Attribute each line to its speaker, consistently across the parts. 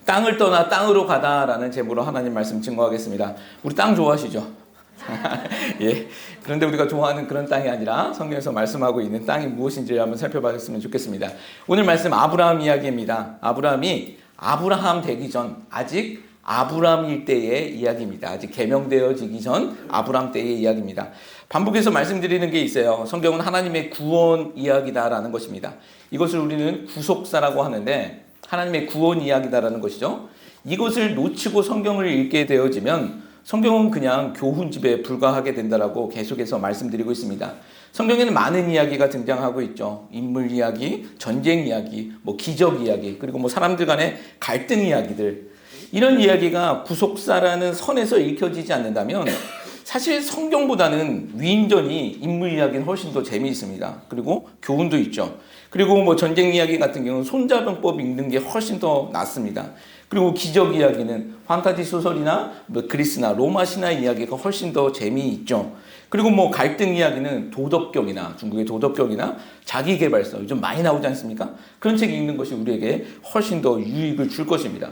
Speaker 1: 땅을 떠나 땅으로 가다라는 제목으로 하나님 말씀 증거하겠습니다. 우리 땅 좋아하시죠? 예. 그런데 우리가 좋아하는 그런 땅이 아니라 성경에서 말씀하고 있는 땅이 무엇인지 한번 살펴봤으면 좋겠습니다. 오늘 말씀 아브라함 이야기입니다. 아브라함이 아브라함 되기 전 아직 아브라함일 때의 이야기입니다. 아직 계명되어지기 전 아브라함 때의 이야기입니다. 반복해서 말씀드리는 게 있어요. 성경은 하나님의 구원 이야기다라는 것입니다. 이것을 우리는 구속사라고 하는데 하나님의 구원 이야기다라는 것이죠. 이것을 놓치고 성경을 읽게 되어지면 성경은 그냥 교훈집에 불과하게 된다라고 계속해서 말씀드리고 있습니다. 성경에는 많은 이야기가 등장하고 있죠. 인물 이야기, 전쟁 이야기, 기적 이야기, 그리고 사람들 간의 갈등 이야기들. 이런 이야기가 구속사라는 선에서 읽혀지지 않는다면 사실 성경보다는 위인전이 인물 이야기는 훨씬 더 재미있습니다. 그리고 교훈도 있죠. 그리고 전쟁 이야기 같은 경우는 손자병법 읽는 게 훨씬 더 낫습니다. 그리고 기적 이야기는 판타지 소설이나 그리스나 로마 신화 이야기가 훨씬 더 재미있죠. 그리고 갈등 이야기는 도덕경이나 중국의 도덕경이나 자기계발서 요즘 많이 나오지 않습니까? 그런 책 읽는 것이 우리에게 훨씬 더 유익을 줄 것입니다.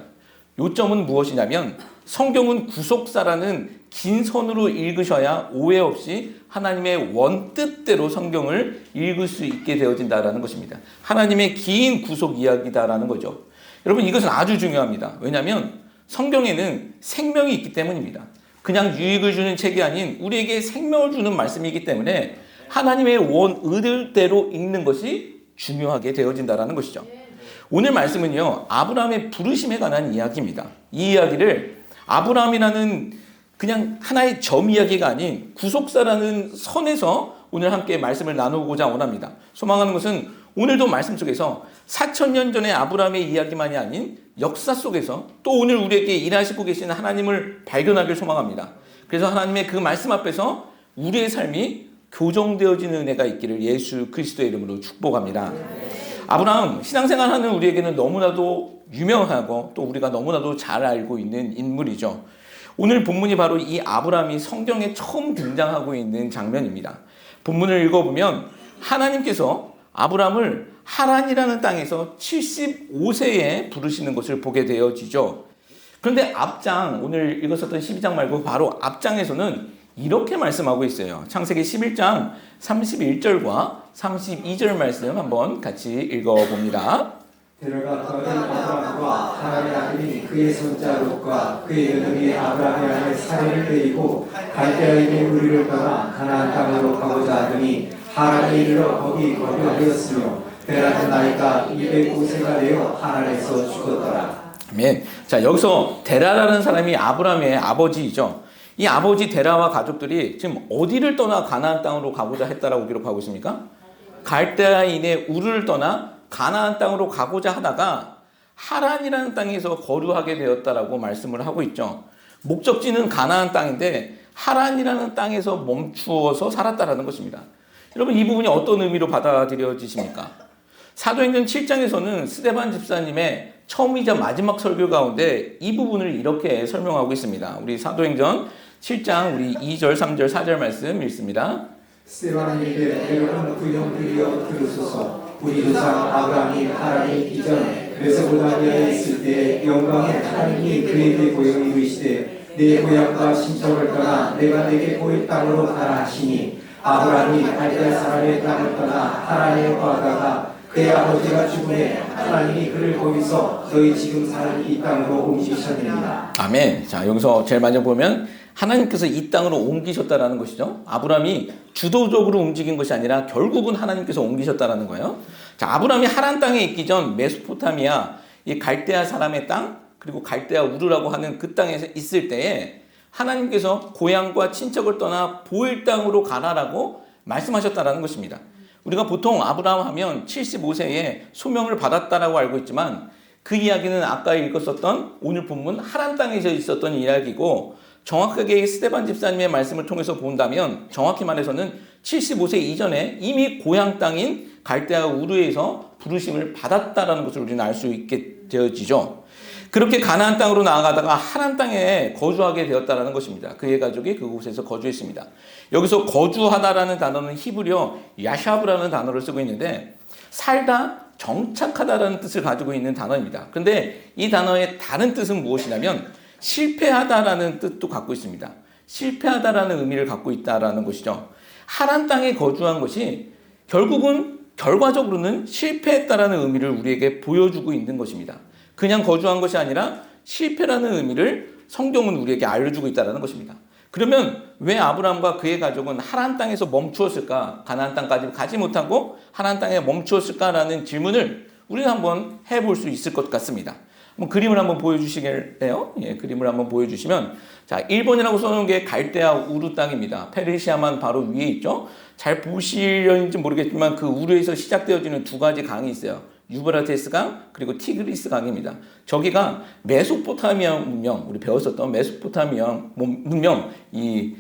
Speaker 1: 요점은 무엇이냐면 성경은 구속사라는 긴 선으로 읽으셔야 오해 없이 하나님의 원뜻대로 성경을 읽을 수 있게 되어진다는 것입니다. 하나님의 긴 구속 이야기다라는 거죠. 여러분 이것은 아주 중요합니다. 왜냐하면 성경에는 생명이 있기 때문입니다. 그냥 유익을 주는 책이 아닌 우리에게 생명을 주는 말씀이기 때문에 하나님의 원의대로 읽는 것이 중요하게 되어진다는 것이죠. 오늘 말씀은요, 아브라함의 부르심에 관한 이야기입니다. 이 이야기를 아브라함이라는 그냥 하나의 점 이야기가 아닌 구속사라는 선에서 오늘 함께 말씀을 나누고자 원합니다. 소망하는 것은 오늘도 말씀 속에서 4,000년 전의 아브라함의 이야기만이 아닌 역사 속에서 또 오늘 우리에게 일하시고 계시는 하나님을 발견하길 소망합니다. 그래서 하나님의 그 말씀 앞에서 우리의 삶이 교정되어지는 은혜가 있기를 예수 그리스도의 이름으로 축복합니다. 아브라함 신앙생활하는 우리에게는 너무나도 유명하고 또 우리가 너무나도 잘 알고 있는 인물이죠. 오늘 본문이 바로 이 아브라함이 성경에 처음 등장하고 있는 장면입니다. 본문을 읽어보면 하나님께서 아브라함을 하란이라는 땅에서 75세에 부르시는 것을 보게 되어지죠. 그런데 앞장, 오늘 읽었었던 12장 말고 바로 앞장에서는 이렇게 말씀하고 있어요. 창세기 11장 31절과 32절 말씀 한번 같이 읽어봅니다.
Speaker 2: 들어갔더니 아브라함과 하나님의 하나님이 그의 손자 롯과 그의 며느리 아브라함의 아내 사라를 데리고 갈대아인의 우리를 떠나 가나안 땅으로 가고자 하더니 하란에 이르러 거기 거주하였으며 베라는 나이가 205세가 되어 하란에서 죽었더라.
Speaker 1: 아멘. 자, 여기서 데라라는 사람이 아브라함의 아버지이죠. 이 아버지 데라와 가족들이 지금 어디를 떠나 가나안 땅으로 가고자 했다라고 기록하고 있습니까? 갈대아인의 우르를 떠나 가나안 땅으로 가고자 하다가 하란이라는 땅에서 거류하게 되었다라고 말씀을 하고 있죠. 목적지는 가나안 땅인데 하란이라는 땅에서 멈추어서 살았다라는 것입니다. 여러분 이 부분이 어떤 의미로 받아들여지십니까? 사도행전 7장에서는 스데반 집사님의 처음이자 마지막 설교 가운데 이 부분을 이렇게 설명하고 있습니다. 우리 사도행전 7장 우리 2절, 3절, 4절 말씀 읽습니다.
Speaker 2: 스데반이 이르되 여러분 그 형들이여 들으소서. 우리 조상 아브라함이 하란에 있기 전에 메소포타미아에 있을 때 영광의 하나님이 그에게 고용이 이르시되 내 고향과 친척을 떠나 내가 내게 보일 땅으로 가라 하시니 아브라함이 갈대아 사람의 땅을 떠나 하란에 거하다가 그의 아버지가 죽음에 하나님이 그를 거기서 너희 지금 사는 이 땅으로 옮기셨느니라.
Speaker 1: 아멘. 자, 여기서 제일 먼저 보면 하나님께서 이 땅으로 옮기셨다라는 것이죠. 아브라함이 주도적으로 움직인 것이 아니라 결국은 하나님께서 옮기셨다라는 거예요. 자, 아브라함이 하란 땅에 있기 전 메소포타미아, 이 갈대아 사람의 땅, 그리고 갈대아 우르라고 하는 그 땅에 있을 때에 하나님께서 고향과 친척을 떠나 보일 땅으로 가라라고 말씀하셨다라는 것입니다. 우리가 보통 아브라함 하면 75세에 소명을 받았다라고 알고 있지만 그 이야기는 아까 읽었었던 오늘 본문 하란 땅에서 있었던 이야기고 정확하게 스데반 집사님의 말씀을 통해서 본다면 정확히 말해서는 75세 이전에 이미 고향 땅인 갈대아 우르에서 부르심을 받았다라는 것을 우리는 알 수 있게 되어지죠. 그렇게 가나안 땅으로 나아가다가 하란 땅에 거주하게 되었다는 것입니다. 그의 가족이 그곳에서 거주했습니다. 여기서 거주하다라는 단어는 히브리어 야샤브라는 단어를 쓰고 있는데 살다 정착하다라는 뜻을 가지고 있는 단어입니다. 그런데 이 단어의 다른 뜻은 무엇이냐면 실패하다라는 뜻도 갖고 있습니다. 실패하다라는 의미를 갖고 있다라는 것이죠. 하란 땅에 거주한 것이 결국은 결과적으로는 실패했다라는 의미를 우리에게 보여주고 있는 것입니다. 그냥 거주한 것이 아니라 실패라는 의미를 성경은 우리에게 알려주고 있다는 것입니다. 그러면 왜 아브라함과 그의 가족은 하란 땅에서 멈추었을까? 가나안 땅까지 가지 못하고 하란 땅에 멈추었을까라는 질문을 우리가 한번 해볼 수 있을 것 같습니다. 그림을 한번 보여주시겠네요. 예, 그림을 한번 보여주시면, 자, 1번이라고 써놓은 게 갈대아 우루 땅입니다. 페르시아만 바로 위에 있죠. 잘 보시려는지 모르겠지만 그 우루에서 시작되어지는 두 가지 강이 있어요. 유브라테스 강 그리고 티그리스 강입니다. 저기가 메소포타미아 문명, 우리 배웠었던 메소포타미아 문명, 이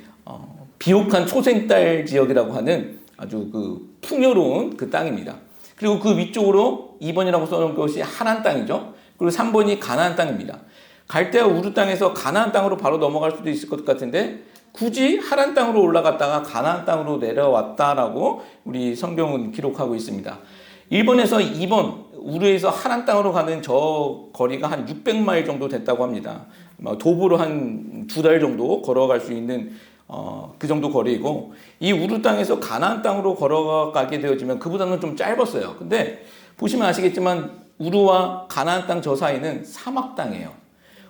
Speaker 1: 비옥한 초생딸 지역이라고 하는 아주 그 풍요로운 그 땅입니다. 그리고 그 위쪽으로 2번이라고 써놓은 것이 하란 땅이죠. 그리고 3번이 가나안 땅입니다. 갈대아 우루 땅에서 가나안 땅으로 바로 넘어갈 수도 있을 것 같은데 굳이 하란 땅으로 올라갔다가 가나안 땅으로 내려왔다라고 우리 성경은 기록하고 있습니다. 1번에서 2번 우르에서 하란 땅으로 가는 저 거리가 한 600마일 정도 됐다고 합니다. 도보로 한 2달 정도 걸어갈 수 있는 그 정도 거리이고, 이 우르 땅에서 가나안 땅으로 걸어가게 되어지면 그보다는 좀 짧았어요. 근데 보시면 아시겠지만 우르와 가나안 땅 저 사이는 사막 땅이에요.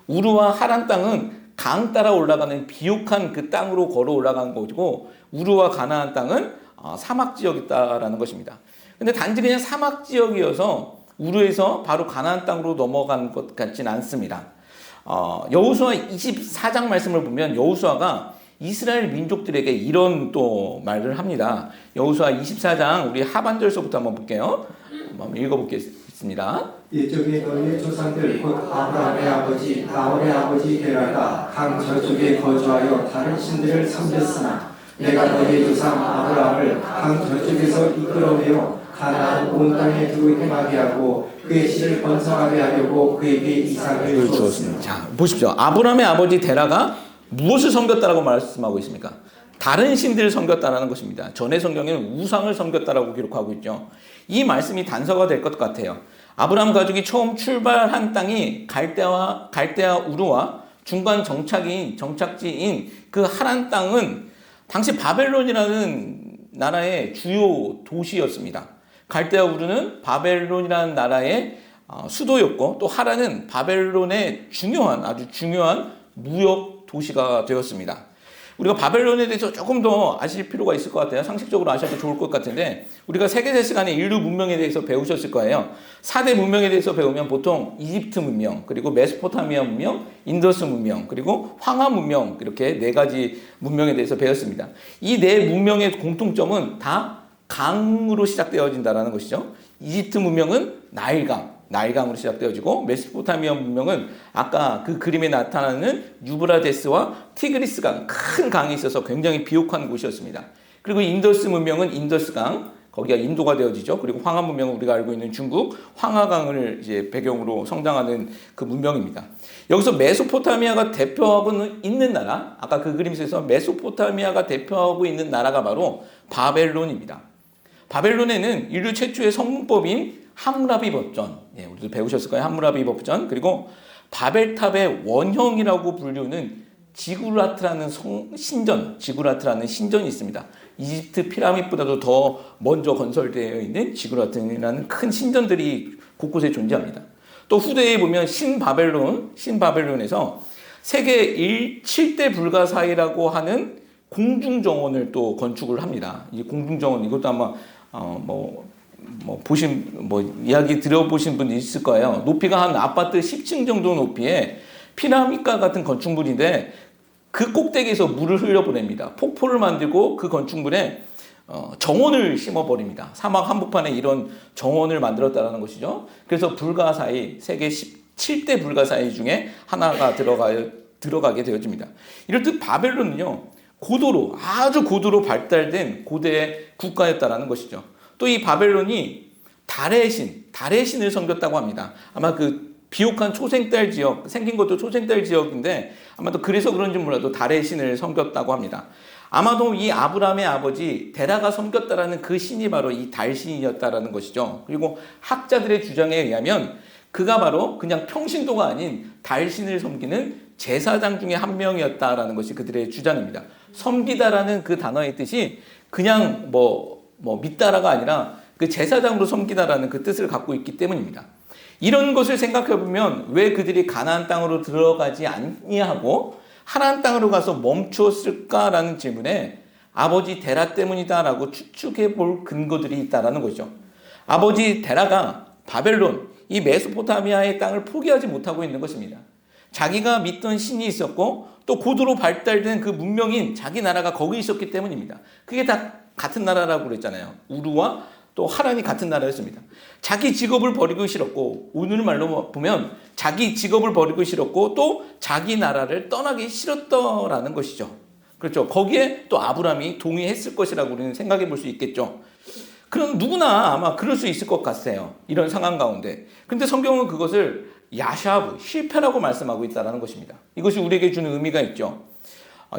Speaker 1: 우르와 하란 땅은 강 따라 올라가는 비옥한 그 땅으로 걸어 올라간 거고, 우르와 가나안 땅은 사막 지역이다라는 것입니다. 근데 단지 그냥 사막 지역이어서 우르에서 바로 가나안 땅으로 넘어간 것 같진 않습니다. 여호수아 24장 말씀을 보면 여호수아가 이스라엘 민족들에게 이런 또 말을 합니다. 여호수아 24장 우리 하반절서부터 한번 볼게요. 한번 읽어보겠습니다.
Speaker 2: 이쪽에 너희의 조상들 곧 아브라함의 아버지 나홀의 아버지 데라가 강 저쪽에 거주하여 다른 신들을 섬겼으나 내가 너희의 조상 아브라함을 강 저쪽에서 이끌어내어 가나안 온 땅에 두고 행하게 하고 그의 씨를 번성하게 하려고 그에게 이삭을 주었습니다.
Speaker 1: 자, 보십시오. 아브라함의 아버지 데라가 무엇을 섬겼다라고 말씀하고 있습니까? 다른 신들을 섬겼다라는 것입니다. 전의 성경에는 우상을 섬겼다라고 기록하고 있죠. 이 말씀이 단서가 될 것 같아요. 아브라함 가족이 처음 출발한 땅이 갈대아 우르와 중간 정착지인 그 하란 땅은 당시 바벨론이라는 나라의 주요 도시였습니다. 갈대아 우르는 바벨론이라는 나라의 수도였고, 또 하란은 바벨론의 아주 중요한 무역 도시가 되었습니다. 우리가 바벨론에 대해서 조금 더 아실 필요가 있을 것 같아요. 상식적으로 아셔도 좋을 것 같은데, 우리가 세계사 시간에 인류 문명에 대해서 배우셨을 거예요. 4대 문명에 대해서 배우면 보통 이집트 문명, 그리고 메소포타미아 문명, 인더스 문명, 그리고 황하 문명, 이렇게 4가지 문명에 대해서 배웠습니다. 이 4 문명의 공통점은 다 강으로 시작되어진다는 것이죠. 이집트 문명은 나일강으로 시작되어지고, 메소포타미아 문명은 아까 그 그림에 나타나는 유브라데스와 티그리스강, 큰 강이 있어서 굉장히 비옥한 곳이었습니다. 그리고 인더스 문명은 인더스강, 거기가 인도가 되어지죠. 그리고 황하 문명은 우리가 알고 있는 중국 황하강을 이제 배경으로 성장하는 그 문명입니다. 여기서 메소포타미아가 대표하고 있는 나라, 아까 그 그림에서 메소포타미아가 대표하고 있는 나라가 바로 바벨론입니다. 바벨론에는 인류 최초의 성문법인 함무라비 법전, 우리도 배우셨을 거예요. 함무라비 법전, 그리고 바벨탑의 원형이라고 불리는 지구라트라는 신전이 있습니다. 이집트 피라밋보다도 더 먼저 건설되어 있는 지구라트라는 큰 신전들이 곳곳에 존재합니다. 또 후대에 보면 신바벨론에서 세계 7대 불가사의라고 하는 공중정원을 또 건축을 합니다. 이 공중정원, 이것도 아마 이야기 들어보신 분이 있을 거예요. 높이가 한 아파트 10층 정도 높이에 피라밋과 같은 건축물인데, 그 꼭대기에서 물을 흘려보냅니다. 폭포를 만들고 그 건축물에 정원을 심어버립니다. 사막 한복판에 이런 정원을 만들었다는 것이죠. 그래서 불가사의, 세계 7대 불가사의 중에 하나가 들어가게 되어집니다. 이럴 때 바벨론은요, 아주 고도로 발달된 고대 국가였다라는 것이죠. 또 이 바벨론이 달의 신을 섬겼다고 합니다. 아마 그 비옥한 초생달 지역, 생긴 것도 초생달 지역인데 아마도 그래서 그런지 몰라도 달의 신을 섬겼다고 합니다. 아마도 이 아브라함의 아버지 데라가 섬겼다라는 그 신이 바로 이 달신이었다라는 것이죠. 그리고 학자들의 주장에 의하면 그가 바로 그냥 평신도가 아닌 달신을 섬기는 제사장 중에 한 명이었다라는 것이 그들의 주장입니다. 섬기다라는 그 단어의 뜻이 그냥 믿다라가 아니라 그 제사장으로 섬기다라는 그 뜻을 갖고 있기 때문입니다. 이런 것을 생각해 보면 왜 그들이 가나안 땅으로 들어가지 아니하고 하나님 땅으로 가서 멈추었을까라는 질문에 아버지 데라 때문이다라고 추측해 볼 근거들이 있다라는 거죠. 아버지 데라가 바벨론, 이 메소포타미아의 땅을 포기하지 못하고 있는 것입니다. 자기가 믿던 신이 있었고 또 고도로 발달된 그 문명인 자기 나라가 거기 있었기 때문입니다. 그게 다 같은 나라라고 그랬잖아요. 우루와 또 하란이 같은 나라였습니다. 자기 직업을 버리고 싫었고 오늘 말로 보면 자기 직업을 버리고 싫었고 또 자기 나라를 떠나기 싫었더라는 것이죠. 그렇죠. 거기에 또 아브라함이 동의했을 것이라고 우리는 생각해 볼 수 있겠죠. 그럼 누구나 아마 그럴 수 있을 것 같아요. 이런 상황 가운데. 근데 성경은 그것을 야샤브, 실패라고 말씀하고 있다는 것입니다. 이것이 우리에게 주는 의미가 있죠.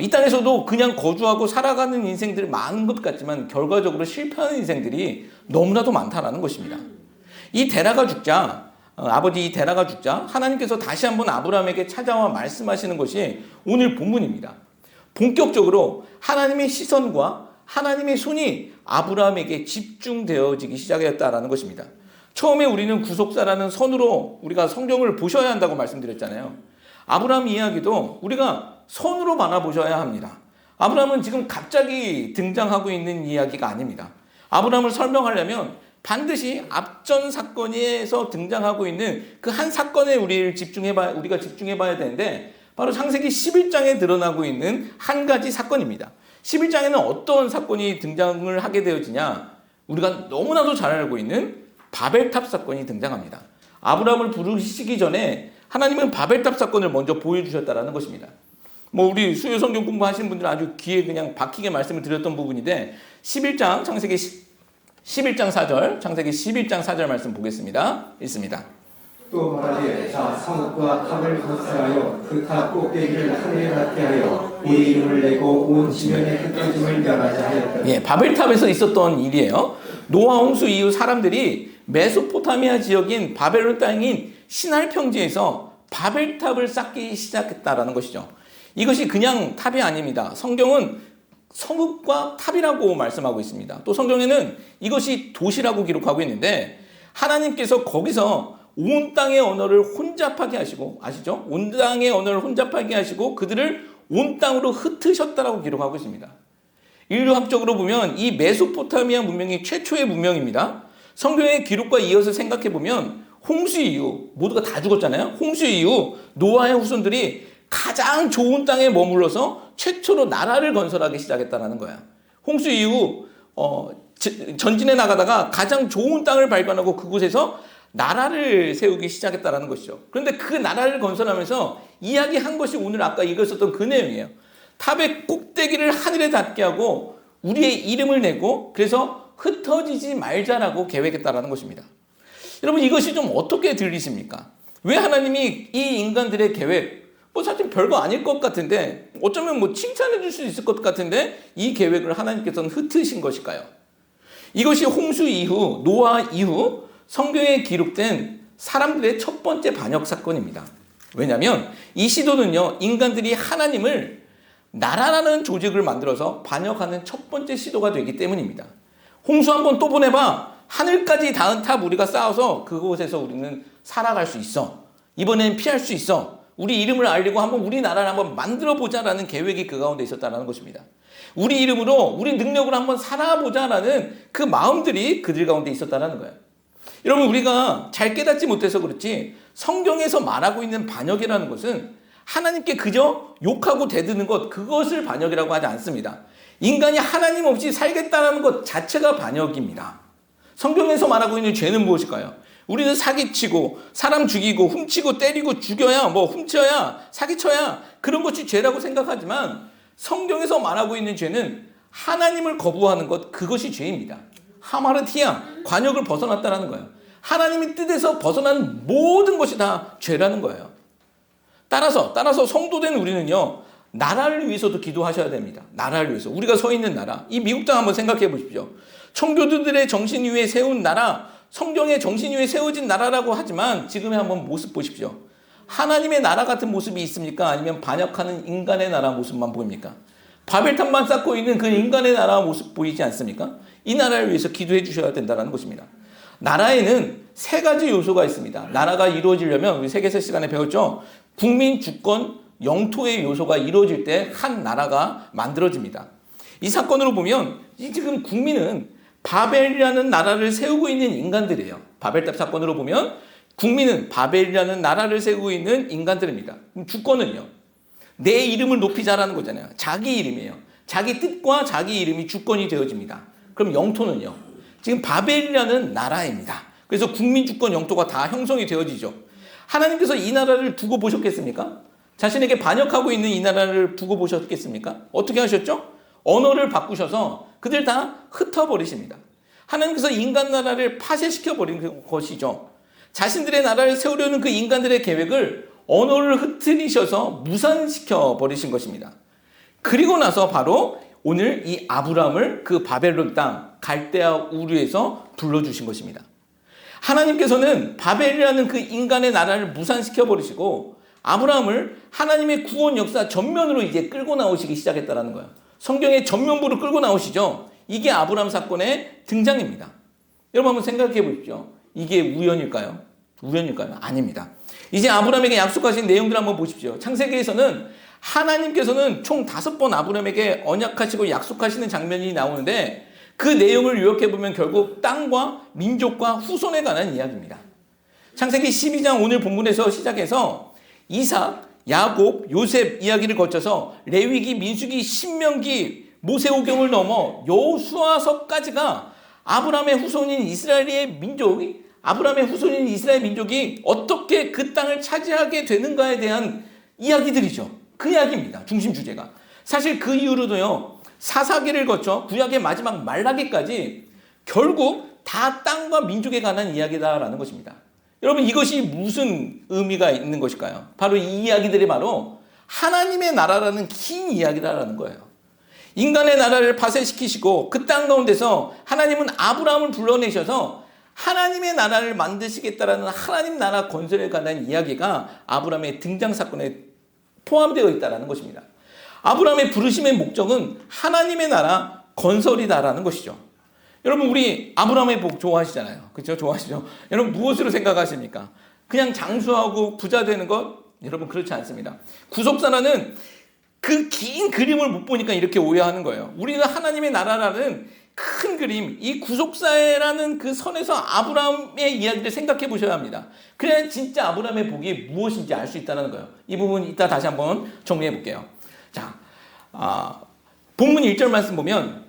Speaker 1: 이 땅에서도 그냥 거주하고 살아가는 인생들이 많은 것 같지만 결과적으로 실패하는 인생들이 너무나도 많다라는 것입니다. 이 데라가 죽자, 아버지 이 데라가 죽자 하나님께서 다시 한번 아브라함에게 찾아와 말씀하시는 것이 오늘 본문입니다. 본격적으로 하나님의 시선과 하나님의 손이 아브라함에게 집중되어지기 시작했다라는 것입니다. 처음에 우리는 구속사라는 선으로 우리가 성경을 보셔야 한다고 말씀드렸잖아요. 아브라함 이야기도 우리가 선으로 바라보셔야 합니다. 아브라함은 지금 갑자기 등장하고 있는 이야기가 아닙니다. 아브라함을 설명하려면 반드시 앞전 사건에서 등장하고 있는 그 한 사건에 우리가 집중해봐야 되는데 바로 창세기 11장에 드러나고 있는 한 가지 사건입니다. 11장에는 어떤 사건이 등장을 하게 되어지냐? 우리가 너무나도 잘 알고 있는 바벨탑 사건이 등장합니다. 아브라함을 부르시기 전에 하나님은 바벨탑 사건을 먼저 보여주셨다는 것입니다. 우리 수요 성경 공부하시는 분들은 아주 귀에 그냥 박히게 말씀을 드렸던 부분인데 11장 창세기 11장 4절 창세기 11장 4절 말씀 보겠습니다. 읽습니다.
Speaker 2: 또 말하되 자 성읍과 탑을 건설하여 그 탑 꼭대기를 하늘에 닿게 하여 우리 이름을 내고 온 지면의 흩어짐을 면하자 하였다.
Speaker 1: 예, 바벨탑에서 있었던 일이에요. 노아 홍수 이후 사람들이 메소포타미아 지역인 바벨론 땅인 시날 평지에서 바벨탑을 쌓기 시작했다라는 것이죠. 이것이 그냥 탑이 아닙니다. 성경은 성읍과 탑이라고 말씀하고 있습니다. 또 성경에는 이것이 도시라고 기록하고 있는데 하나님께서 거기서 온 땅의 언어를 혼잡하게 하시고 아시죠? 온 땅의 언어를 혼잡하게 하시고 그들을 온 땅으로 흩으셨다라고 기록하고 있습니다. 인류학적으로 보면 이 메소포타미아 문명이 최초의 문명입니다. 성경의 기록과 이어서 생각해 보면 홍수 이후 모두가 다 죽었잖아요. 홍수 이후 노아의 후손들이 가장 좋은 땅에 머물러서 최초로 나라를 건설하기 시작했다는 거야. 홍수 이후 전진해 나가다가 가장 좋은 땅을 발견하고 그곳에서 나라를 세우기 시작했다는 것이죠. 그런데 그 나라를 건설하면서 이야기한 것이 오늘 아까 읽었었던 그 내용이에요. 탑의 꼭대기를 하늘에 닿게 하고 우리의 이름을 내고 그래서 흩어지지 말자라고 계획했다는 것입니다. 여러분 이것이 좀 어떻게 들리십니까? 왜 하나님이 이 인간들의 계획 사실 별거 아닐 것 같은데 어쩌면 칭찬해 줄 수 있을 것 같은데 이 계획을 하나님께서는 흩으신 것일까요? 이것이 홍수 이후 노아 이후 성경에 기록된 사람들의 첫 번째 반역 사건입니다. 왜냐하면 이 시도는요 인간들이 하나님을 나라라는 조직을 만들어서 반역하는 첫 번째 시도가 되기 때문입니다. 홍수 한번 또 보내봐. 하늘까지 닿은 탑 우리가 쌓아서 그곳에서 우리는 살아갈 수 있어. 이번엔 피할 수 있어. 우리 이름을 알리고 한번 우리 나라를 한번 만들어 보자라는 계획이 그 가운데 있었다는 것입니다. 우리 이름으로 우리 능력으로 한번 살아보자라는 그 마음들이 그들 가운데 있었다는 거예요. 여러분 우리가 잘 깨닫지 못해서 그렇지 성경에서 말하고 있는 반역이라는 것은 하나님께 그저 욕하고 대드는 것 그것을 반역이라고 하지 않습니다. 인간이 하나님 없이 살겠다는 것 자체가 반역입니다. 성경에서 말하고 있는 죄는 무엇일까요? 우리는 사기치고 사람 죽이고 훔치고 때리고 죽여야 훔쳐야 사기쳐야 그런 것이 죄라고 생각하지만 성경에서 말하고 있는 죄는 하나님을 거부하는 것 그것이 죄입니다. 하마르티아 관역을 벗어났다는 거예요. 하나님의 뜻에서 벗어난 모든 것이 다 죄라는 거예요. 따라서 성도된 우리는요, 나라를 위해서도 기도하셔야 됩니다. 나라를 위해서. 우리가 서 있는 나라. 이 미국 땅 한번 생각해 보십시오. 청교도들의 정신 위에 세운 나라, 성경의 정신 위에 세워진 나라라고 하지만 지금의 한번 모습 보십시오. 하나님의 나라 같은 모습이 있습니까? 아니면 반역하는 인간의 나라 모습만 보입니까? 바벨탑만 쌓고 있는 그 인간의 나라 모습 보이지 않습니까? 이 나라를 위해서 기도해 주셔야 된다는 것입니다. 나라에는 세 가지 요소가 있습니다. 나라가 이루어지려면 우리 세계사 시간에 배웠죠? 국민, 주권, 영토의 요소가 이루어질 때 한 나라가 만들어집니다. 이 사건으로 보면 지금 국민은 바벨이라는 나라를 세우고 있는 인간들이에요. 바벨탑 사건으로 보면 국민은 바벨이라는 나라를 세우고 있는 인간들입니다. 그럼 주권은요? 내 이름을 높이자라는 거잖아요. 자기 이름이에요. 자기 뜻과 자기 이름이 주권이 되어집니다. 그럼 영토는요? 지금 바벨이라는 나라입니다. 그래서 국민, 주권, 영토가 다 형성이 되어지죠. 하나님께서 이 나라를 두고 보셨겠습니까? 자신에게 반역하고 있는 이 나라를 두고 보셨겠습니까? 어떻게 하셨죠? 언어를 바꾸셔서 그들 다 흩어버리십니다. 하나님께서 인간 나라를 파쇄시켜버린 것이죠. 자신들의 나라를 세우려는 그 인간들의 계획을 언어를 흩트리셔서 무산시켜 버리신 것입니다. 그리고 나서 바로 오늘 이 아브라함을 그 바벨론 땅 갈대아 우르에서 불러주신 것입니다. 하나님께서는 바벨이라는 그 인간의 나라를 무산시켜 버리시고 아브라함을 하나님의 구원 역사 전면으로 이제 끌고 나오시기 시작했다는 거예요. 성경의 전면부로 끌고 나오시죠. 이게 아브라함 사건의 등장입니다. 여러분 한번 생각해 보십시오. 이게 우연일까요? 우연일까요? 아닙니다. 이제 아브라함에게 약속하신 내용들 한번 보십시오. 창세기에서는 하나님께서는 총 5번 아브라함에게 언약하시고 약속하시는 장면이 나오는데 그 내용을 요약해 보면 결국 땅과 민족과 후손에 관한 이야기입니다. 창세기 12장 오늘 본문에서 시작해서 이삭, 야곱, 요셉 이야기를 거쳐서 레위기, 민수기, 신명기, 모세오경을 넘어 여호수아서까지가 아브라함의 후손인 이스라엘의 민족이 아브라함의 후손인 이스라엘 민족이 어떻게 그 땅을 차지하게 되는가에 대한 이야기들이죠. 그 이야기입니다. 중심 주제가. 사실 그 이후로도요. 사사기를 거쳐 구약의 마지막 말라기까지 결국 다 땅과 민족에 관한 이야기다라는 것입니다. 여러분 이것이 무슨 의미가 있는 것일까요? 바로 이 이야기들이 바로 하나님의 나라라는 긴 이야기라는 거예요. 인간의 나라를 파쇄시키시고 그 땅 가운데서 하나님은 아브라함을 불러내셔서 하나님의 나라를 만드시겠다라는 하나님 나라 건설에 관한 이야기가 아브라함의 등장 사건에 포함되어 있다는 것입니다. 아브라함의 부르심의 목적은 하나님의 나라 건설이다라는 것이죠. 여러분 우리 아브라함의 복 좋아하시잖아요. 그렇죠? 좋아하시죠? 여러분 무엇으로 생각하십니까? 그냥 장수하고 부자 되는 것? 여러분 그렇지 않습니다. 구속사라는 그 긴 그림을 못 보니까 이렇게 오해하는 거예요. 우리는 하나님의 나라라는 큰 그림, 이 구속사라는 그 선에서 아브라함의 이야기를 생각해 보셔야 합니다. 그래야 진짜 아브라함의 복이 무엇인지 알 수 있다는 거예요. 이 부분 이따 다시 한번 정리해 볼게요. 자, 본문 1절 말씀 보면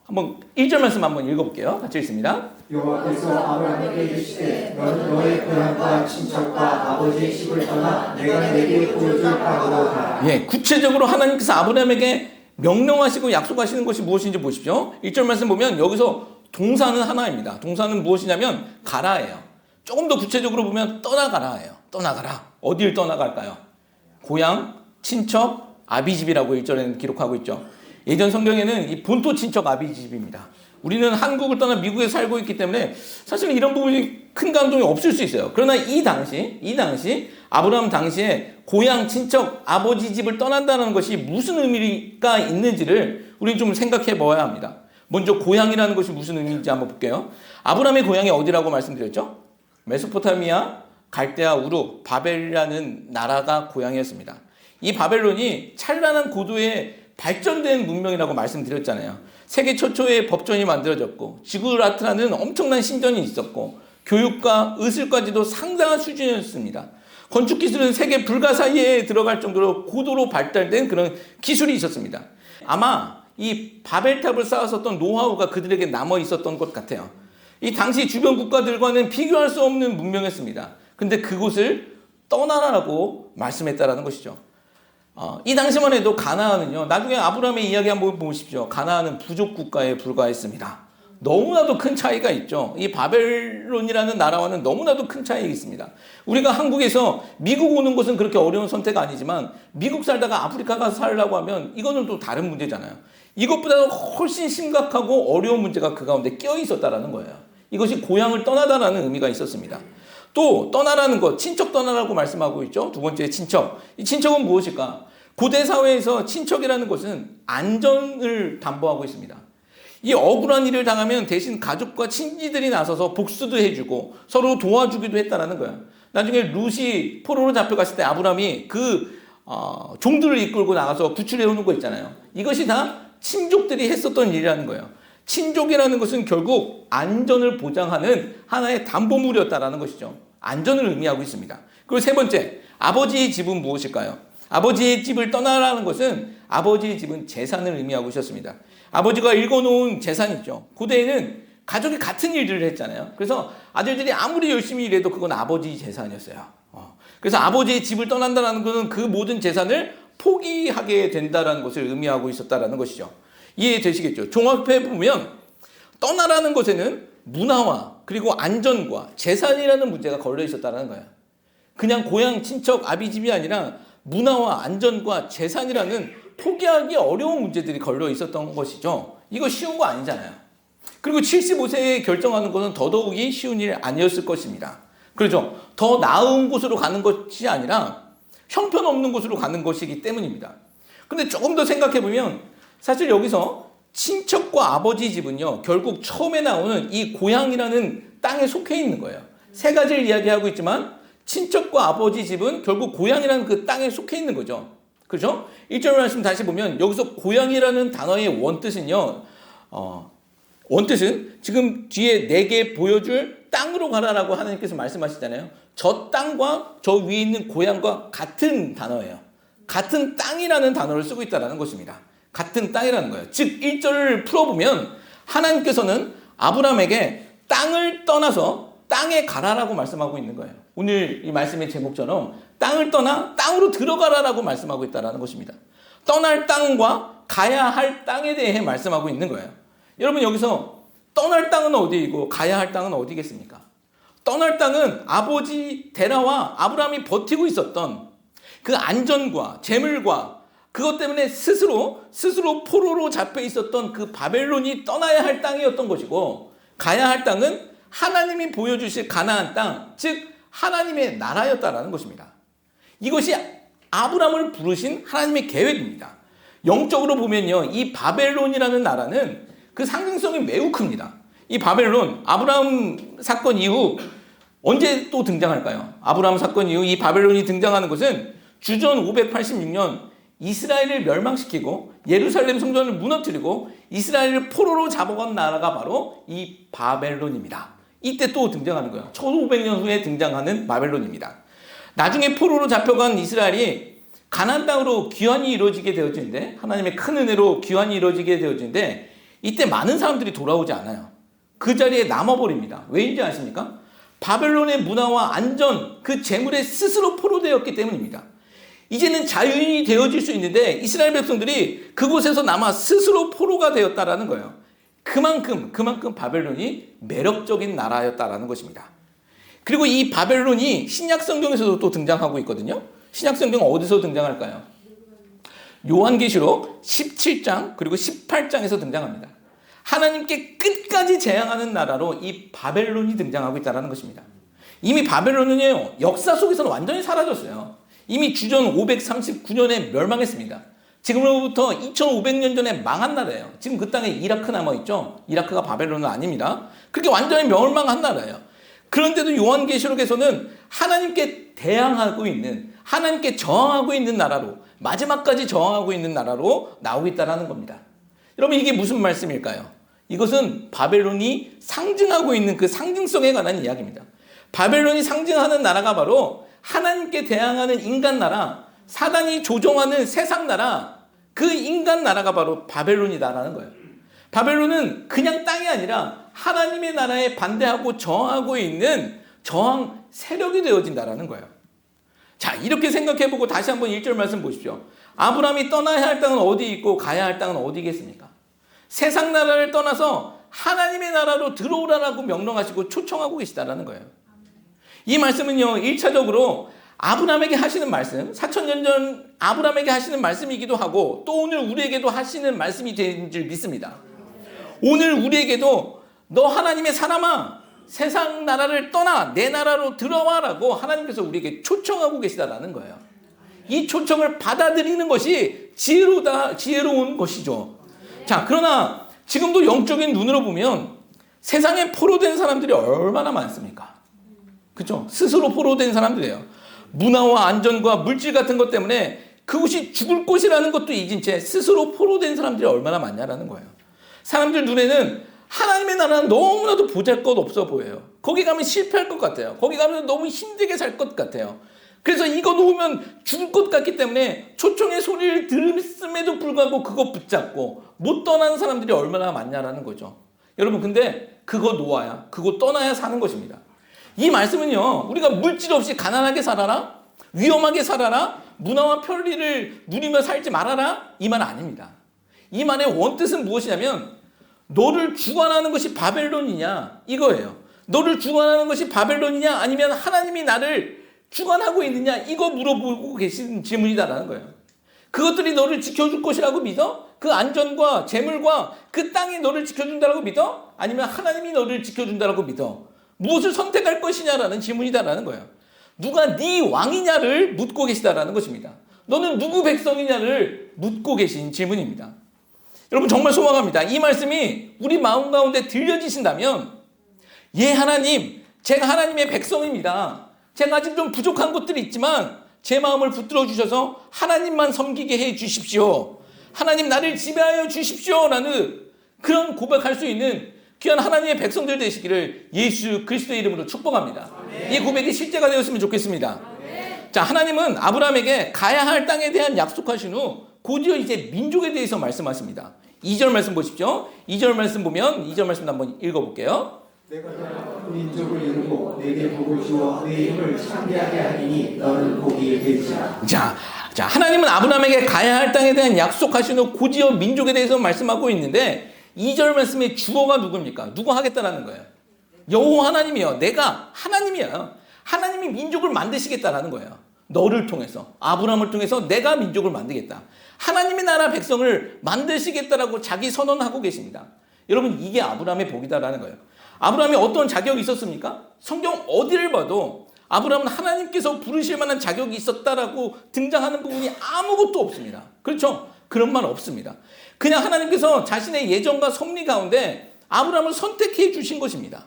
Speaker 1: 한번 1절 말씀 한번 읽어볼게요. 같이 읽습니다.
Speaker 2: 여호와께서 아브라함에게 이르시되 너는 너의 고향과 친척과 아버지의 집을 떠나 내가 내게 보여줄 땅으로 가라.
Speaker 1: 예, 구체적으로 하나님께서 아브라함에게 명령하시고 약속하시는 것이 무엇인지 보십시오. 1절 말씀 보면 여기서 동사는 하나입니다. 동사는 무엇이냐면 가라예요. 조금 더 구체적으로 보면 떠나가라예요. 떠나가라. 어디를 떠나갈까요? 고향, 친척, 아비집이라고 1절에는 기록하고 있죠. 예전 성경에는 이 본토 친척 아비집입니다. 우리는 한국을 떠나 미국에 살고 있기 때문에 사실 이런 부분이 큰 감동이 없을 수 있어요. 그러나 이 당시 아브라함 당시에 고향, 친척, 아버지 집을 떠난다는 것이 무슨 의미가 있는지를 우리는 좀 생각해 봐야 합니다. 먼저 고향이라는 것이 무슨 의미인지 한번 볼게요. 아브라함의 고향이 어디라고 말씀드렸죠? 메소포타미아, 갈대아 우르, 바벨이라는 나라가 고향이었습니다. 이 바벨론이 찬란한 고도의 발전된 문명이라고 말씀드렸잖아요. 세계 최초의 법전이 만들어졌고 지구라트라는 엄청난 신전이 있었고 교육과 의술까지도 상당한 수준이었습니다. 건축 기술은 세계 불가사의에 들어갈 정도로 고도로 발달된 그런 기술이 있었습니다. 아마 이 바벨탑을 쌓았었던 노하우가 그들에게 남아 있었던 것 같아요. 이 당시 주변 국가들과는 비교할 수 없는 문명이었습니다. 근데 그곳을 떠나라고 말씀했다라는 것이죠. 이 당시만 해도 가나안은요. 나중에 아브라함의 이야기 한번 보십시오. 가나안은 부족 국가에 불과했습니다. 너무나도 큰 차이가 있죠. 이 바벨론이라는 나라와는 너무나도 큰 차이가 있습니다. 우리가 한국에서 미국 오는 것은 그렇게 어려운 선택 아니지만 미국 살다가 아프리카 가서 살려고 하면 이거는 또 다른 문제잖아요. 이것보다 훨씬 심각하고 어려운 문제가 그 가운데 끼어 있었다라는 거예요. 이것이 고향을 떠나다라는 의미가 있었습니다. 또 떠나라는 것, 친척 떠나라고 말씀하고 있죠. 두 번째 친척. 이 친척은 무엇일까? 고대 사회에서 친척이라는 것은 안전을 담보하고 있습니다. 이 억울한 일을 당하면 대신 가족과 친지들이 나서서 복수도 해주고 서로 도와주기도 했다라는 거예요. 나중에 룻이 포로로 잡혀갔을 때 아브람이 종들을 이끌고 나가서 구출해오는 거 있잖아요. 이것이 다 친족들이 했었던 일이라는 거예요. 친족이라는 것은 결국 안전을 보장하는 하나의 담보물이었다라는 것이죠. 안전을 의미하고 있습니다. 그리고 세 번째, 아버지의 집은 무엇일까요? 아버지의 집을 떠나라는 것은 아버지의 집은 재산을 의미하고 있었습니다. 아버지가 읽어놓은 재산이 있죠. 고대에는 가족이 같은 일들을 했잖아요. 그래서 아들들이 아무리 열심히 일해도 그건 아버지 재산이었어요. 그래서 아버지의 집을 떠난다는 것은 그 모든 재산을 포기하게 된다는 것을 의미하고 있었다는 것이죠. 이해되시겠죠? 종합해 보면 떠나라는 것에는 문화와 그리고 안전과 재산이라는 문제가 걸려 있었다는 거예요. 그냥 고향 친척 아비집이 아니라 문화와 안전과 재산이라는 포기하기 어려운 문제들이 걸려 있었던 것이죠. 이거 쉬운 거 아니잖아요. 그리고 75세에 결정하는 것은 더더욱이 쉬운 일 아니었을 것입니다. 그렇죠? 더 나은 곳으로 가는 것이 아니라 형편없는 곳으로 가는 것이기 때문입니다. 근데 조금 더 생각해 보면 사실 여기서 친척과 아버지 집은요, 결국 처음에 나오는 이 고향이라는 땅에 속해 있는 거예요. 세 가지를 이야기하고 있지만 친척과 아버지 집은 결국 고향이라는 그 땅에 속해 있는 거죠. 그렇죠? 1절 말씀 다시 보면 여기서 고향이라는 단어의 원뜻은요. 원뜻은 지금 뒤에 내게 보여줄 땅으로 가라라고 하나님께서 말씀하시잖아요. 저 땅과 저 위에 있는 고향과 같은 단어예요. 같은 땅이라는 단어를 쓰고 있다는 것입니다. 같은 땅이라는 거예요. 즉 1절을 풀어보면 하나님께서는 아브라함에게 땅을 떠나서 땅에 가라라고 말씀하고 있는 거예요. 오늘 이 말씀의 제목처럼 땅을 떠나 땅으로 들어가라라고 말씀하고 있다는 것입니다. 떠날 땅과 가야 할 땅에 대해 말씀하고 있는 거예요. 여러분 여기서 떠날 땅은 어디이고 가야 할 땅은 어디겠습니까? 떠날 땅은 아버지 데라와 아브라함이 버티고 있었던 그 안전과 재물과 그것 때문에 스스로 포로로 잡혀 있었던 그 바벨론이 떠나야 할 땅이었던 것이고, 가야 할 땅은 하나님이 보여주실 가나안 땅, 즉 하나님의 나라였다라는 것입니다. 이것이 아브라함을 부르신 하나님의 계획입니다. 영적으로 보면요, 이 바벨론이라는 나라는 그 상징성이 매우 큽니다. 이 바벨론, 아브라함 사건 이후 언제 또 등장할까요? 아브라함 사건 이후 이 바벨론이 등장하는 것은 주전 586년 이스라엘을 멸망시키고 예루살렘 성전을 무너뜨리고 이스라엘을 포로로 잡아간 나라가 바로 이 바벨론입니다. 이때 또 등장하는 거예요. 1500년 후에 등장하는 바벨론입니다. 나중에 포로로 잡혀간 이스라엘이 가나안 땅으로 귀환이 이루어지게 되어지는데, 하나님의 큰 은혜로 귀환이 이루어지게 되어지는데, 이때 많은 사람들이 돌아오지 않아요. 그 자리에 남아버립니다. 왜인지 아십니까? 바벨론의 문화와 안전, 그 재물에 스스로 포로되었기 때문입니다. 이제는 자유인이 되어질 수 있는데 이스라엘 백성들이 그곳에서 남아 스스로 포로가 되었다라는 거예요. 그만큼 바벨론이 매력적인 나라였다라는 것입니다. 그리고 이 바벨론이 신약 성경에서도 또 등장하고 있거든요. 신약 성경 어디서 등장할까요? 요한계시록 17장 그리고 18장에서 등장합니다. 하나님께 끝까지 재앙하는 나라로 이 바벨론이 등장하고 있다는 것입니다. 이미 바벨론은요, 역사 속에서는 완전히 사라졌어요. 이미 주전 539년에 멸망했습니다. 지금으로부터 2500년 전에 망한 나라예요. 지금 그 땅에 이라크 남아있죠. 이라크가 바벨론은 아닙니다. 그렇게 완전히 멸망한 나라예요. 그런데도 요한계시록에서는 하나님께 대항하고 있는, 하나님께 저항하고 있는 나라로, 마지막까지 저항하고 있는 나라로 나오고 있다는 겁니다. 여러분, 이게 무슨 말씀일까요? 이것은 바벨론이 상징하고 있는 그 상징성에 관한 이야기입니다. 바벨론이 상징하는 나라가 바로 하나님께 대항하는 인간 나라, 사단이 조종하는 세상 나라, 그 인간 나라가 바로 바벨론이다라는 거예요. 바벨론은 그냥 땅이 아니라 하나님의 나라에 반대하고 저항하고 있는 저항 세력이 되어진다라는 거예요. 자, 이렇게 생각해보고 다시 한번 1절 말씀 보십시오. 아브라함이 떠나야 할 땅은 어디 있고 가야 할 땅은 어디겠습니까? 세상 나라를 떠나서 하나님의 나라로 들어오라라고 명령하시고 초청하고 계시다라는 거예요. 이 말씀은요, 1차적으로 아브라함에게 하시는 말씀, 4,000년 전 아브라함에게 하시는 말씀이기도 하고 또 오늘 우리에게도 하시는 말씀이 되는 줄 믿습니다. 오늘 우리에게도 너 하나님의 사람아, 세상 나라를 떠나 내 나라로 들어와라고 하나님께서 우리에게 초청하고 계시다라는 거예요. 이 초청을 받아들이는 것이 지혜로운 것이죠. 자, 그러나 지금도 영적인 눈으로 보면 세상에 포로된 사람들이 얼마나 많습니까? 그렇죠? 스스로 포로된 사람들이에요. 문화와 안전과 물질 같은 것 때문에 그곳이 죽을 곳이라는 것도 잊은 채 스스로 포로된 사람들이 얼마나 많냐라는 거예요. 사람들 눈에는 하나님의 나라는 너무나도 보잘것없어 보여요. 거기 가면 실패할 것 같아요. 거기 가면 너무 힘들게 살 것 같아요. 그래서 이거 놓으면 죽을 것 같기 때문에 초청의 소리를 들음에도 불구하고 그거 붙잡고 못 떠나는 사람들이 얼마나 많냐라는 거죠. 여러분, 근데 그거 놓아야, 그거 떠나야 사는 것입니다. 이 말씀은요, 우리가 물질 없이 가난하게 살아라, 위험하게 살아라, 문화와 편리를 누리며 살지 말아라, 이 말 아닙니다. 이 말의 원뜻은 무엇이냐면 너를 주관하는 것이 바벨론이냐 이거예요. 너를 주관하는 것이 바벨론이냐 아니면 하나님이 나를 주관하고 있느냐, 이거 물어보고 계신 질문이다라는 거예요. 그것들이 너를 지켜줄 것이라고 믿어? 그 안전과 재물과 그 땅이 너를 지켜준다라고 믿어? 아니면 하나님이 너를 지켜준다라고 믿어? 무엇을 선택할 것이냐라는 질문이다라는 거예요. 누가 네 왕이냐를 묻고 계시다라는 것입니다. 너는 누구 백성이냐를 묻고 계신 질문입니다. 여러분, 정말 소망합니다. 이 말씀이 우리 마음 가운데 들려지신다면, 예, 하나님, 제가 하나님의 백성입니다. 제가 아직 좀 부족한 것들이 있지만 제 마음을 붙들어 주셔서 하나님만 섬기게 해 주십시오. 하나님, 나를 지배하여 주십시오. 라는 그런 고백할 수 있는 귀한 하나님의 백성들 되시기를 예수 그리스도의 이름으로 축복합니다. 이 고백이 실제가 되었으면 좋겠습니다. 자, 하나님은 아브라함에게 가야 할 땅에 대한 약속하신 후 곧이어 이제 민족에 대해서 말씀하십니다. 2절 말씀 보십시오. 2절 말씀 보면 2절 말씀 한번 읽어볼게요.
Speaker 2: 내가 민족을 이루고 내게 복을 주어 내 이름을 창대하게 하리니 너는 복이 될지라.
Speaker 1: 자, 하나님은 아브라함에게 가야 할 땅에 대한 약속하신 후 곧이어 민족에 대해서 말씀하고 있는데 2절 말씀의 주어가 누굽니까? 누가 하겠다라는 거예요? 여호와 하나님이요. 내가 하나님이야. 하나님이 민족을 만드시겠다라는 거예요. 너를 통해서, 아브라함을 통해서 내가 민족을 만들겠다. 하나님의 나라 백성을 만드시겠다라고 자기 선언하고 계십니다. 여러분, 이게 아브라함의 복이다라는 거예요. 아브라함이 어떤 자격이 있었습니까? 성경 어디를 봐도 아브라함은 하나님께서 부르실 만한 자격이 있었다라고 등장하는 부분이 아무것도 없습니다. 그렇죠? 그런 말 없습니다. 그냥 하나님께서 자신의 예정과 섭리 가운데 아브라함을 선택해 주신 것입니다.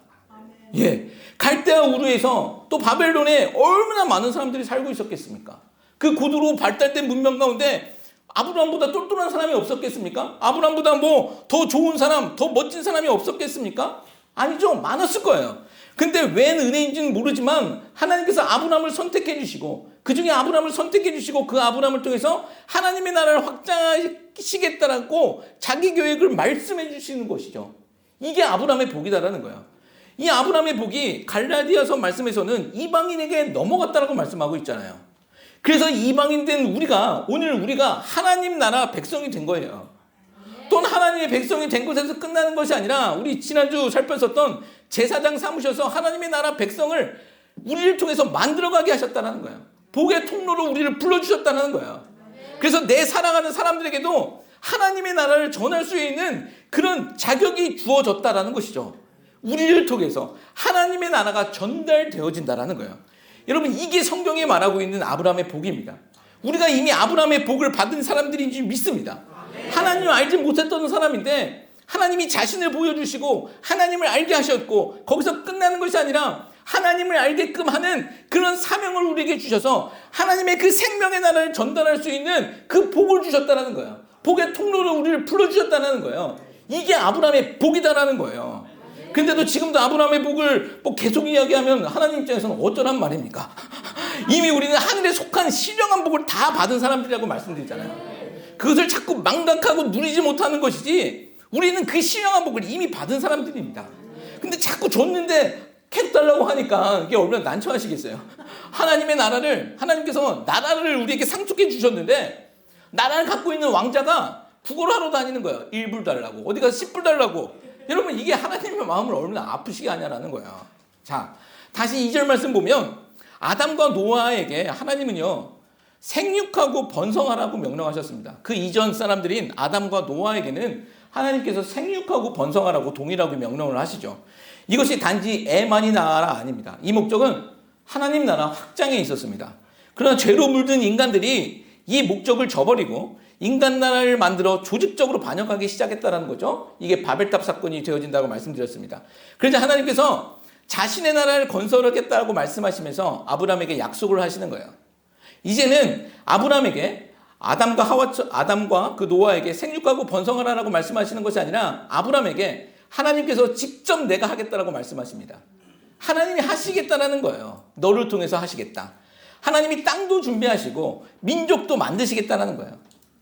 Speaker 1: 예, 갈대아 우르에서 또 바벨론에 얼마나 많은 사람들이 살고 있었겠습니까? 그 고도로 발달된 문명 가운데 아브라함보다 똘똘한 사람이 없었겠습니까? 아브라함보다 뭐 더 좋은 사람, 더 멋진 사람이 없었겠습니까? 아니죠. 많았을 거예요. 근데 웬 은혜인지는 모르지만 하나님께서 아브라함을 선택해 주시고 그 중에 아브라함을 선택해 주시고 그 아브라함을 통해서 하나님의 나라를 확장하시겠다라고 자기 계획을 말씀해 주시는 것이죠. 이게 아브라함의 복이다라는 거예요. 이 아브라함의 복이 갈라디아서 말씀에서는 이방인에게 넘어갔다라고 말씀하고 있잖아요. 그래서 이방인 된 오늘 우리가 하나님 나라 백성이 된 거예요. 또는 하나님의 백성이 된 것에서 끝나는 것이 아니라 우리 지난주 살폈었던 제사장 삼으셔서 하나님의 나라 백성을 우리를 통해서 만들어가게 하셨다는 거예요. 복의 통로로 우리를 불러주셨다는 거예요. 그래서 내 사랑하는 사람들에게도 하나님의 나라를 전할 수 있는 그런 자격이 주어졌다는 것이죠. 우리를 통해서 하나님의 나라가 전달되어진다는 거예요. 여러분, 이게 성경에 말하고 있는 아브라함의 복입니다. 우리가 이미 아브라함의 복을 받은 사람들인지 믿습니다. 하나님을 알지 못했던 사람인데 하나님이 자신을 보여주시고 하나님을 알게 하셨고 거기서 끝나는 것이 아니라 하나님을 알게끔 하는 그런 사명을 우리에게 주셔서 하나님의 그 생명의 나라를 전달할 수 있는 그 복을 주셨다는 거예요. 복의 통로로 우리를 불러주셨다는 거예요. 이게 아브라함의 복이다라는 거예요. 근데도 지금도 아브라함의 복을 뭐 계속 이야기하면 하나님 입장에서는 어쩌란 말입니까? 이미 우리는 하늘에 속한 신령한 복을 다 받은 사람들이라고 말씀드리잖아요. 그것을 자꾸 망각하고 누리지 못하는 것이지 우리는 그 신령한 복을 이미 받은 사람들입니다. 근데 자꾸 줬는데 계속 달라고 하니까 이게 얼마나 난처하시겠어요. 하나님의 나라를, 하나님께서 나라를 우리에게 상속해 주셨는데 나라를 갖고 있는 왕자가 구걸하러 다니는 거예요. 1불 달라고, 어디 가서 10불 달라고. 여러분 이게 하나님의 마음을 얼마나 아프시게 하냐라는 거예요. 자, 다시 2절 말씀 보면 아담과 노아에게 하나님은요 생육하고 번성하라고 명령하셨습니다. 그 이전 사람들인 아담과 노아에게는 하나님께서 생육하고 번성하라고 동일하게 명령을 하시죠. 이것이 단지 애만이 나라 아닙니다. 이 목적은 하나님 나라 확장에 있었습니다. 그러나 죄로 물든 인간들이 이 목적을 저버리고 인간 나라를 만들어 조직적으로 반역하기 시작했다는 거죠. 이게 바벨탑 사건이 되어진다고 말씀드렸습니다. 그래서 하나님께서 자신의 나라를 건설하겠다고 말씀하시면서 아브라함에게 약속을 하시는 거예요. 이제는 아브라함에게 아담과 그 노아에게 생육하고 번성하라고 말씀하시는 것이 아니라 아브라함에게 하나님께서 직접 내가 하겠다라고 말씀하십니다. 하나님이 하시겠다라는 거예요. 너를 통해서 하시겠다. 하나님이 땅도 준비하시고 민족도 만드시겠다라는 거예요.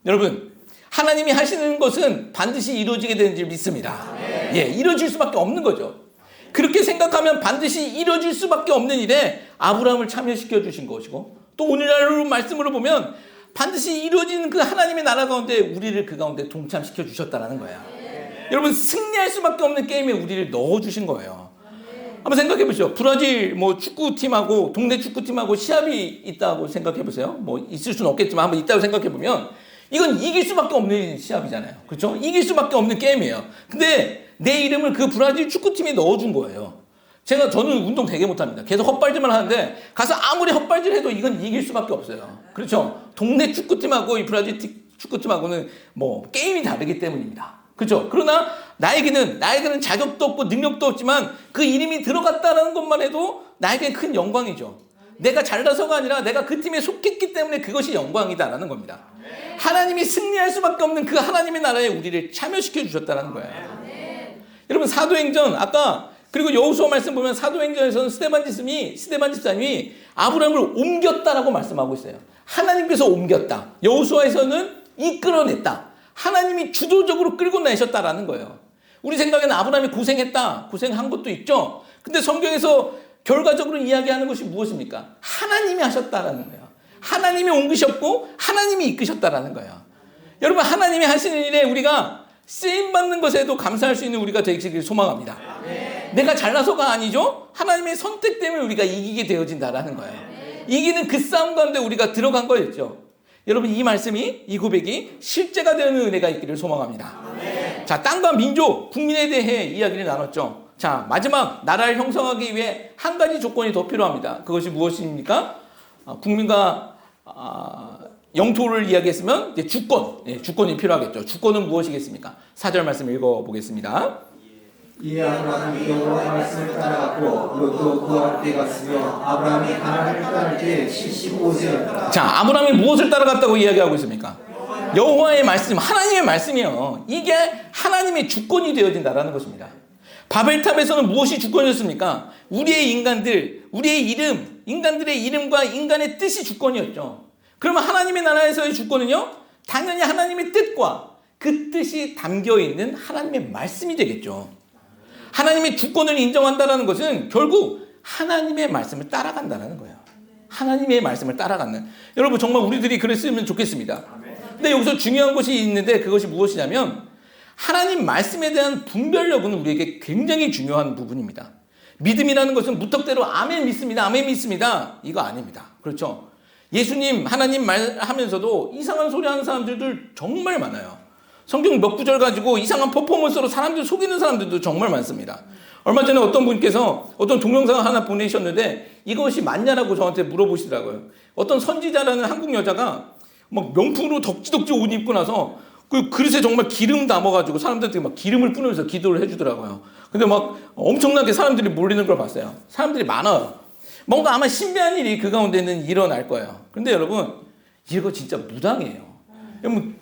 Speaker 1: 여러분, 하나님이 하시는 것은 반드시 이루어지게 되는 줄 믿습니다. 예, 이루어질 수밖에 없는 거죠. 그렇게 생각하면 반드시 이루어질 수밖에 없는 일에 아브라함을 참여시켜 주신 것이고, 또 오늘날 말씀으로 보면 반드시 이루어지는 그 하나님의 나라 가운데 우리를 그 가운데 동참시켜 주셨다라는 거예요. 여러분, 승리할 수밖에 없는 게임에 우리를 넣어주신 거예요. 한번 생각해 보시죠. 브라질 축구팀하고 동네 축구팀하고 시합이 있다고 생각해 보세요. 있을 수는 없겠지만 한번 있다고 생각해 보면 이건 이길 수밖에 없는 시합이잖아요. 그렇죠? 이길 수밖에 없는 게임이에요. 근데 내 이름을 그 브라질 축구팀에 넣어준 거예요. 저는 운동 되게 못합니다. 계속 헛발질만 하는데 가서 아무리 헛발질 해도 이건 이길 수밖에 없어요. 그렇죠? 동네 축구팀하고 이 브라질 축구팀하고는 게임이 다르기 때문입니다. 그렇죠? 그러나 나에게는 자격도 없고 능력도 없지만 그 이름이 들어갔다는 것만 해도 나에게는 큰 영광이죠. 내가 잘나서가 아니라 내가 그 팀에 속했기 때문에 그것이 영광이다라는 겁니다. 하나님이 승리할 수밖에 없는 그 하나님의 나라에 우리를 참여시켜 주셨다는 거예요. 여러분, 사도행전 그리고 여호수아 말씀 보면 사도행전에서는 스데반 집사님이 아브라함을 옮겼다라고 말씀하고 있어요. 하나님께서 옮겼다. 여호수아에서는 이끌어냈다. 하나님이 주도적으로 끌고 내셨다라는 거예요. 우리 생각에는 아브라함이 고생한 것도 있죠. 근데 성경에서 결과적으로 이야기하는 것이 무엇입니까? 하나님이 하셨다라는 거예요. 하나님이 옮기셨고 하나님이 이끄셨다라는 거예요. 여러분, 하나님이 하시는 일에 우리가 쓰임받는 것에도 감사할 수 있는 우리가 되기를 소망합니다. 내가 잘나서가 아니죠. 하나님의 선택 때문에 우리가 이기게 되어진다라는 거예요. 이기는 그 싸움 가운데 우리가 들어간 거였죠. 여러분, 이 고백이 실제가 되는 은혜가 있기를 소망합니다. 자, 땅과 민족, 국민에 대해 이야기를 나눴죠. 자, 마지막 나라를 형성하기 위해 한 가지 조건이 더 필요합니다. 그것이 무엇입니까? 국민과 영토를 이야기했으면 이제 주권이 필요하겠죠. 주권은 무엇이겠습니까? 4절 말씀 읽어보겠습니다.
Speaker 2: 이에 아브라함이 여호와의 말씀을 따라갔고 롯도 그와 함께 갔으며 아브라함이 가나안을 떠날 때 75세였다.
Speaker 1: 자, 아브라함이 무엇을 따라갔다고 이야기하고 있습니까? 여호와의 말씀, 하나님의 말씀이요. 이게 하나님의 주권이 되어진다라는 것입니다. 바벨탑에서는 무엇이 주권이었습니까? 우리의 인간들의 이름과 인간의 뜻이 주권이었죠. 그러면 하나님의 나라에서의 주권은요, 당연히 하나님의 뜻과 그 뜻이 담겨있는 하나님의 말씀이 되겠죠. 하나님의 주권을 인정한다는 것은 결국 하나님의 말씀을 따라간다는 거예요. 하나님의 말씀을 따라가는. 여러분, 정말 우리들이 그랬으면 좋겠습니다. 근데 여기서 중요한 것이 있는데 그것이 무엇이냐면 하나님 말씀에 대한 분별력은 우리에게 굉장히 중요한 부분입니다. 믿음이라는 것은 무턱대로 아멘 믿습니다. 이거 아닙니다. 그렇죠? 예수님, 하나님 말하면서도 이상한 소리 하는 사람들도 정말 많아요. 성경 몇 구절 가지고 이상한 퍼포먼스로 사람들 속이는 사람들도 정말 많습니다. 얼마 전에 어떤 분께서 어떤 동영상 하나 보내셨는데 이것이 맞냐라고 저한테 물어보시더라고요. 어떤 선지자라는 한국 여자가 막 명품으로 덕지덕지 옷 입고 나서 그 그릇에 정말 기름 담아가지고 사람들한테 막 기름을 뿌리면서 기도를 해주더라고요. 근데 막 엄청나게 사람들이 몰리는 걸 봤어요. 사람들이 많아요. 뭔가 아마 신비한 일이 그 가운데는 일어날 거예요. 근데 여러분, 이거 진짜 무당이에요.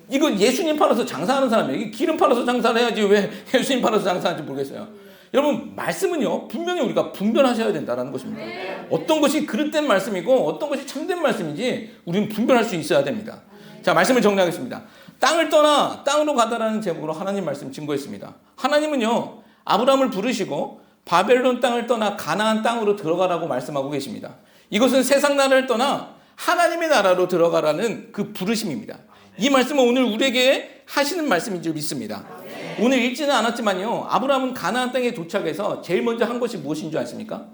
Speaker 1: 이거 예수님 팔아서 장사하는 사람이에요. 이게 기름 팔아서 장사를 해야지 왜 예수님 팔아서 장사하는지 모르겠어요. 여러분, 말씀은요, 분명히 우리가 분별하셔야 된다는 것입니다. 어떤 것이 그릇된 말씀이고 어떤 것이 참된 말씀인지 우리는 분별할 수 있어야 됩니다. 자, 말씀을 정리하겠습니다. 땅을 떠나 땅으로 가다라는 제목으로 하나님 말씀 증거했습니다. 하나님은요, 아브라함을 부르시고 바벨론 땅을 떠나 가나안 땅으로 들어가라고 말씀하고 계십니다. 이것은 세상 나라를 떠나 하나님의 나라로 들어가라는 그 부르심입니다. 이 말씀은 오늘 우리에게 하시는 말씀인 줄 믿습니다. 오늘 읽지는 않았지만요. 아브라함은 가나안 땅에 도착해서 제일 먼저 한 것이 무엇인 줄 아십니까?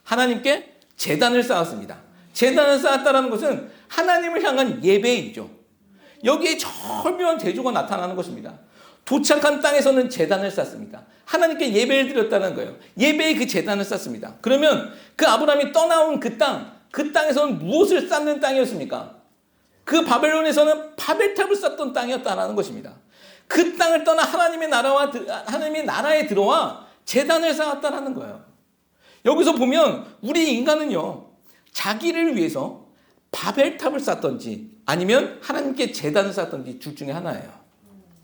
Speaker 1: 하나님께 제단을 쌓았습니다. 제단을 쌓았다는 것은 하나님을 향한 예배이죠. 여기에 절묘한 대조가 나타나는 것입니다. 도착한 땅에서는 제단을 쌓습니다. 하나님께 예배를 드렸다는 거예요. 예배의 그 제단을 쌓습니다. 그러면 그 아브라함이 떠나온 그 땅에서는 무엇을 쌓는 땅이었습니까? 그 바벨론에서는 바벨탑을 쌓던 땅이었다는 것입니다. 그 땅을 떠나 하나님의 나라에 들어와 제단을 쌓았다는 거예요. 여기서 보면 우리 인간은요, 자기를 위해서 바벨탑을 쌓던지 아니면 하나님께 제단을 쌓던지 둘 중에 하나예요.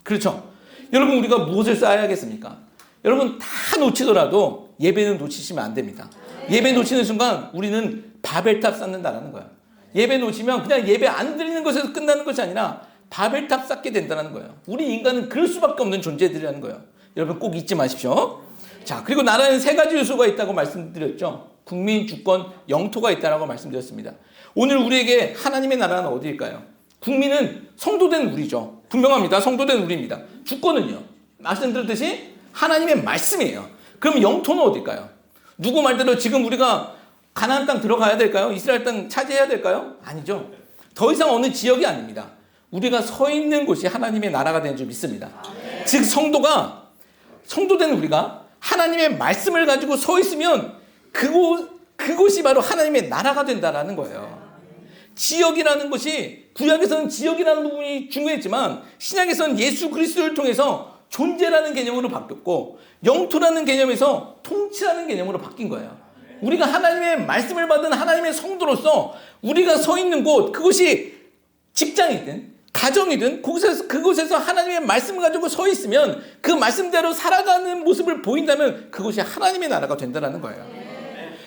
Speaker 1: 그렇죠? 여러분, 우리가 무엇을 쌓아야겠습니까? 여러분, 다 놓치더라도 예배는 놓치시면 안 됩니다. 예배 놓치는 순간 우리는 바벨탑 쌓는다는 거예요. 예배 놓치면 그냥 예배 안 드리는 것에서 끝나는 것이 아니라 바벨탑 쌓게 된다는 거예요. 우리 인간은 그럴 수밖에 없는 존재들이라는 거예요. 여러분 꼭 잊지 마십시오. 자, 그리고 나라는 세 가지 요소가 있다고 말씀드렸죠. 국민, 주권, 영토가 있다고 말씀드렸습니다. 오늘 우리에게 하나님의 나라는 어디일까요? 국민은 성도된 우리죠. 분명합니다. 성도된 우리입니다. 주권은요, 말씀드렸듯이 하나님의 말씀이에요. 그럼 영토는 어딜까요? 누구 말대로 지금 우리가 가나안 땅 들어가야 될까요? 이스라엘 땅 차지해야 될까요? 아니죠. 더 이상 어느 지역이 아닙니다. 우리가 서 있는 곳이 하나님의 나라가 되는 줄 믿습니다. 즉 성도된 우리가 하나님의 말씀을 가지고 서 있으면 그곳이 바로 하나님의 나라가 된다라는 거예요. 지역이라는 것이, 구약에서는 지역이라는 부분이 중요했지만 신약에서는 예수 그리스도를 통해서 존재라는 개념으로 바뀌었고, 영토라는 개념에서 통치라는 개념으로 바뀐 거예요. 우리가 하나님의 말씀을 받은 하나님의 성도로서 우리가 서 있는 곳, 그것이 직장이든 가정이든 그곳에서 하나님의 말씀을 가지고 서 있으면 그 말씀대로 살아가는 모습을 보인다면 그것이 하나님의 나라가 된다는 거예요.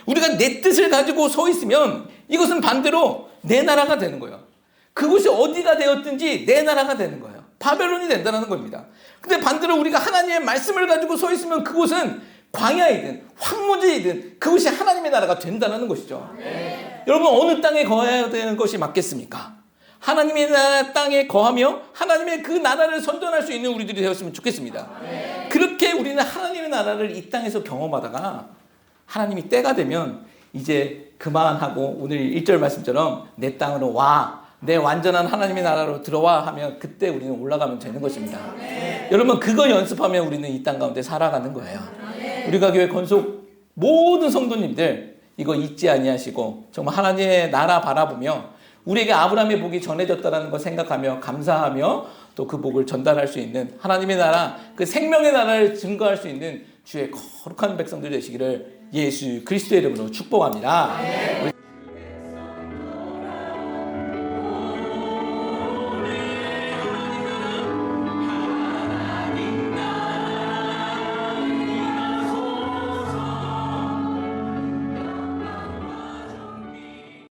Speaker 1: 우리가 내 뜻을 가지고 서 있으면 이것은 반대로 내 나라가 되는 거예요. 그곳이 어디가 되었든지 내 나라가 되는 거예요. 바벨론이 된다는 겁니다. 근데 반대로 우리가 하나님의 말씀을 가지고 서 있으면 그곳은 광야이든 황무지이든 그것이 하나님의 나라가 된다는 것이죠. 여러분, 어느 땅에 거해야 되는 것이 맞겠습니까? 하나님의 나라 땅에 거하며 하나님의 그 나라를 선전할 수 있는 우리들이 되었으면 좋겠습니다. 그렇게 우리는 하나님의 나라를 이 땅에서 경험하다가 하나님이 때가 되면 이제 그만하고 오늘 1절 말씀처럼 내 땅으로 와, 내 완전한 하나님의 나라로 들어와 하면 그때 우리는 올라가면 되는 것입니다. 여러분, 그거 연습하면 우리는 이 땅 가운데 살아가는 거예요. 우리가 교회 건속 모든 성도님들 이거 잊지 아니하시고 정말 하나님의 나라 바라보며 우리에게 아브라함의 복이 전해졌다는 걸 생각하며 감사하며 또 그 복을 전달할 수 있는 하나님의 나라, 그 생명의 나라를 증거할 수 있는 주의 거룩한 백성들 되시기를 예수 그리스도의 이름으로 축복합니다.